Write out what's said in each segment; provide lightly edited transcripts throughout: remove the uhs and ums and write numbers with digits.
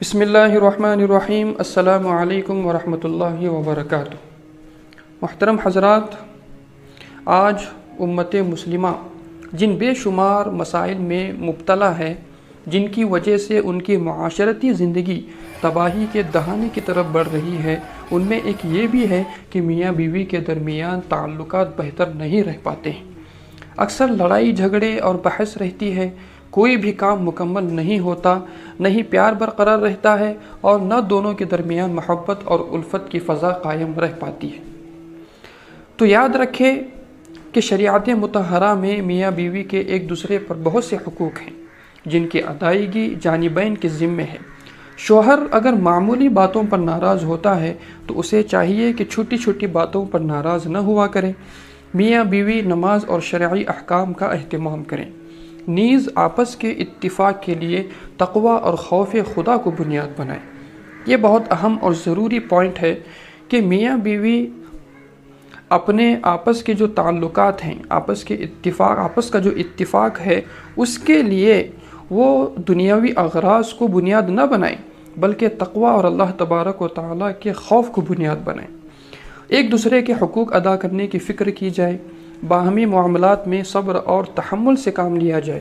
بسم اللہ الرحمن الرحیم۔ السلام علیکم ورحمۃ اللہ وبرکاتہ۔ محترم حضرات، آج امت مسلمہ جن بے شمار مسائل میں مبتلا ہے، جن کی وجہ سے ان کی معاشرتی زندگی تباہی کے دہانے کی طرف بڑھ رہی ہے، ان میں ایک یہ بھی ہے کہ میاں بیوی کے درمیان تعلقات بہتر نہیں رہ پاتے ہیں۔ اکثر لڑائی جھگڑے اور بحث رہتی ہے، کوئی بھی کام مکمل نہیں ہوتا، نہ ہی پیار برقرار رہتا ہے اور نہ دونوں کے درمیان محبت اور الفت کی فضا قائم رہ پاتی ہے۔ تو یاد رکھیں کہ شریعت مطہرہ میں میاں بیوی کے ایک دوسرے پر بہت سے حقوق ہیں جن کی ادائیگی جانبین کے ذمے ہے۔ شوہر اگر معمولی باتوں پر ناراض ہوتا ہے تو اسے چاہیے کہ چھوٹی چھوٹی باتوں پر ناراض نہ ہوا کرے۔ میاں بیوی نماز اور شرعی احکام کا اہتمام کریں، نیز آپس کے اتفاق کے لیے تقوی اور خوف خدا کو بنیاد بنائیں۔ یہ بہت اہم اور ضروری پوائنٹ ہے کہ میاں بیوی اپنے آپس کے جو تعلقات ہیں، آپس کا جو اتفاق ہے، اس کے لیے وہ دنیاوی اغراض کو بنیاد نہ بنائیں، بلکہ تقوی اور اللہ تبارک و تعالیٰ کے خوف کو بنیاد بنائیں۔ ایک دوسرے کے حقوق ادا کرنے کی فکر کی جائے، باہمی معاملات میں صبر اور تحمل سے کام لیا جائے۔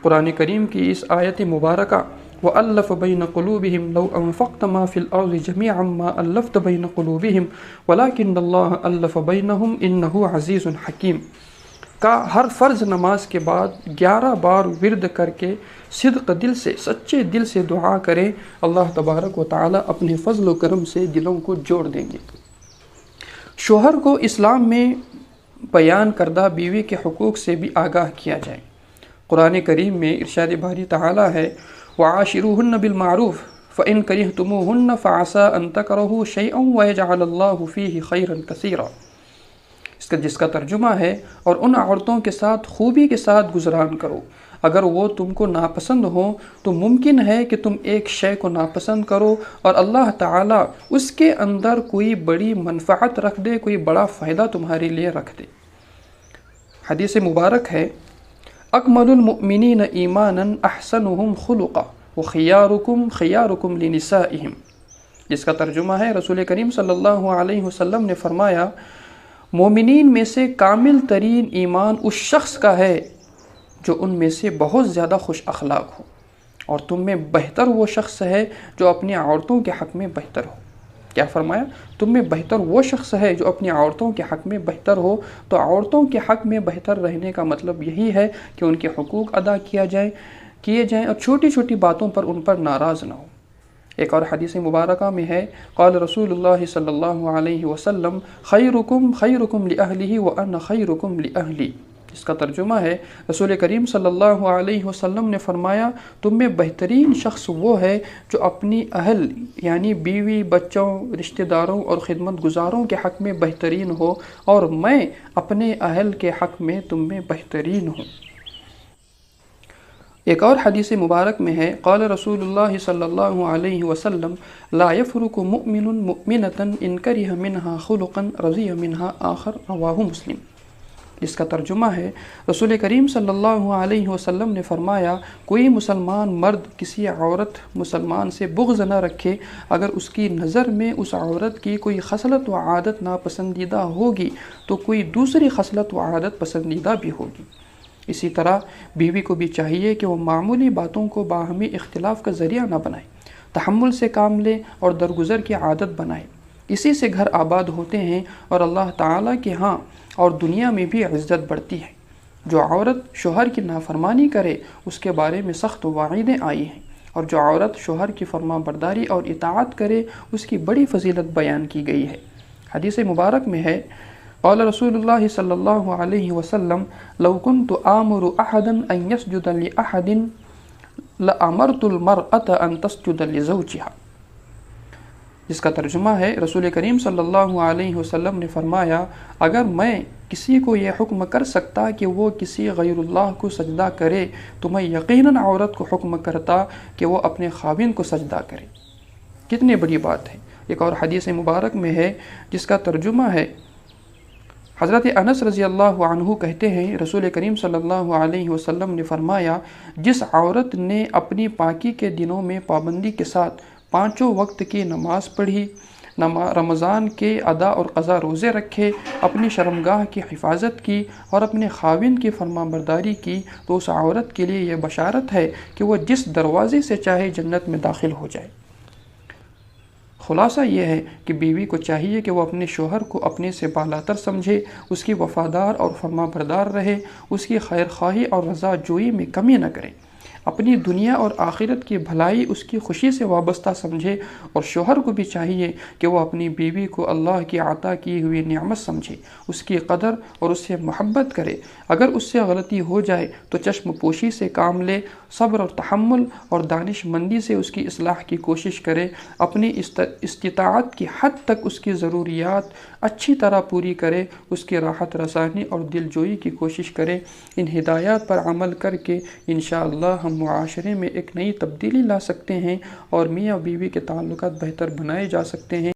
قرآن کریم کی اس آیت مبارکہ وَأَلَّفَ بَيْنَ قُلُوبِهِمْ لَوْ أَنفَقْتَ مَا فِي الْأَرْضِ جَمِيعًا مَا أَلَّفْتَ بَيْنَ قُلُوبِهِمْ وَلَكِنَّ اللَّهَ أَلَّفَ بَيْنَهُمْ إِنَّهُ عَزِيزٌ حَكِيمٌ کا ہر فرض نماز کے بعد 11 بار ورد کر کے صدق دل سے، سچے دل سے دعا کریں، اللہ تبارک و تعالی اپنے فضل و کرم سے دلوں کو جوڑ دیں گے۔ شوہر کو اسلام میں بیان کردہ بیوی کے حقوق سے بھی آگاہ کیا جائے۔ قرآن کریم میں ارشاد باری تعالیٰ ہے وَعَاشِرُوهُنَّ بِالْمَعْرُوفِ فَإِنْ كَرِهْتُمُوهُنَّ فَعَسَىٰ أَن تَكْرَهُوا شَيْئًا وَيَجْعَلَ اللَّهُ فِيهِ خَيْرًا كَثِيرًا، جس کا ترجمہ ہے اور ان عورتوں کے ساتھ خوبی کے ساتھ گزران کرو، اگر وہ تم کو ناپسند ہوں تو ممکن ہے کہ تم ایک شے کو ناپسند کرو اور اللہ تعالیٰ اس کے اندر کوئی بڑی منفعت رکھ دے، کوئی بڑا فائدہ تمہارے لیے رکھ دے۔ حدیث مبارک ہے اکمل المؤمنین ایمانا احسنهم خلقا وخیارکم خیارکم لنسائہم، جس کا ترجمہ ہے رسول کریم صلی اللہ علیہ وسلم نے فرمایا مومنین میں سے کامل ترین ایمان اس شخص کا ہے جو ان میں سے بہت زیادہ خوش اخلاق ہو، اور تم میں بہتر وہ شخص ہے جو اپنی عورتوں کے حق میں بہتر ہو۔ کیا فرمایا؟ تم میں بہتر وہ شخص ہے جو اپنی عورتوں کے حق میں بہتر ہو۔ تو عورتوں کے حق میں بہتر رہنے کا مطلب یہی ہے کہ ان کے حقوق ادا کیے جائیں اور چھوٹی چھوٹی باتوں پر ان پر ناراض نہ ہو۔ ایک اور حدیث مبارکہ میں ہے قال رسول اللہ صلی اللہ علیہ وسلم خیرکم خیرکم لأہلہ وأنا خیرکم لأہلی، اس کا ترجمہ ہے رسول کریم صلی اللہ علیہ وسلم نے فرمایا تم میں بہترین شخص وہ ہے جو اپنی اہل یعنی بیوی، بچوں، رشتہ داروں اور خدمت گزاروں کے حق میں بہترین ہو، اور میں اپنے اہل کے حق میں تم میں بہترین ہوں۔ ایک اور حدیث مبارک میں ہے قال رسول اللہ صلی اللہ علیہ وسلم لا يفرق مؤمن مؤمنة ان کرہ منہا خلقا رضی منہا آخر، رواہ مسلم، جس کا ترجمہ ہے رسول کریم صلی اللہ علیہ وسلم نے فرمایا کوئی مسلمان مرد کسی عورت مسلمان سے بغض نہ رکھے، اگر اس کی نظر میں اس عورت کی کوئی خصلت و عادت ناپسندیدہ ہوگی تو کوئی دوسری خصلت و عادت پسندیدہ بھی ہوگی۔ اسی طرح بیوی کو بھی چاہیے کہ وہ معمولی باتوں کو باہمی اختلاف کا ذریعہ نہ بنائے، تحمل سے کام لے اور درگزر کی عادت بنائے۔ اسی سے گھر آباد ہوتے ہیں اور اللہ تعالیٰ کے ہاں اور دنیا میں بھی عزت بڑھتی ہے۔ جو عورت شوہر کی نافرمانی کرے اس کے بارے میں سخت وعیدیں آئی ہیں، اور جو عورت شوہر کی فرما برداری اور اطاعت کرے اس کی بڑی فضیلت بیان کی گئی ہے۔ حدیث مبارک میں ہے قال رسول اللہ صلی اللہ علیہ وسلم لو كنت آمر احدا ان يسجد لاحد لامرت المرأة ان تسجد لزوجها، جس کا ترجمہ ہے رسول کریم صلی اللہ علیہ وسلم نے فرمایا اگر میں کسی کو یہ حکم کر سکتا کہ وہ کسی غیر اللہ کو سجدہ کرے تو میں یقیناً عورت کو حکم کرتا کہ وہ اپنے خاوند کو سجدہ کرے۔ کتنی بڑی بات ہے۔ ایک اور حدیث مبارک میں ہے جس کا ترجمہ ہے حضرت انس رضی اللہ عنہ کہتے ہیں رسول کریم صلی اللہ علیہ وسلم نے فرمایا، جس عورت نے اپنی پاکی کے دنوں میں پابندی کے ساتھ 5 وقت کی نماز پڑھی، رمضان کے ادا اور قضا روزے رکھے، اپنی شرمگاہ کی حفاظت کی اور اپنے خاوند کی فرما برداری کی، تو اس عورت کے لیے یہ بشارت ہے کہ وہ جس دروازے سے چاہے جنت میں داخل ہو جائے۔ خلاصہ یہ ہے کہ بیوی کو چاہیے کہ وہ اپنے شوہر کو اپنے سے بالاتر سمجھے، اس کی وفادار اور فرما بردار رہے، اس کی خیر خواہی اور رضا جوئی میں کمی نہ کرے، اپنی دنیا اور آخرت کی بھلائی اس کی خوشی سے وابستہ سمجھے، اور شوہر کو بھی چاہیے کہ وہ اپنی بیوی کو اللہ کی عطا کی ہوئی نعمت سمجھے، اس کی قدر اور اس سے محبت کرے۔ اگر اس سے غلطی ہو جائے تو چشم پوشی سے کام لے، صبر اور تحمل اور دانش مندی سے اس کی اصلاح کی کوشش کرے، اپنی استطاعت کی حد تک اس کی ضروریات اچھی طرح پوری کرے، اس کی راحت رسانی اور دل جوئی کی کوشش کرے۔ ان ہدایات پر عمل کر کے انشاءاللہ ہم معاشرے میں ایک نئی تبدیلی لا سکتے ہیں اور میاں بیوی کے تعلقات بہتر بنائے جا سکتے ہیں۔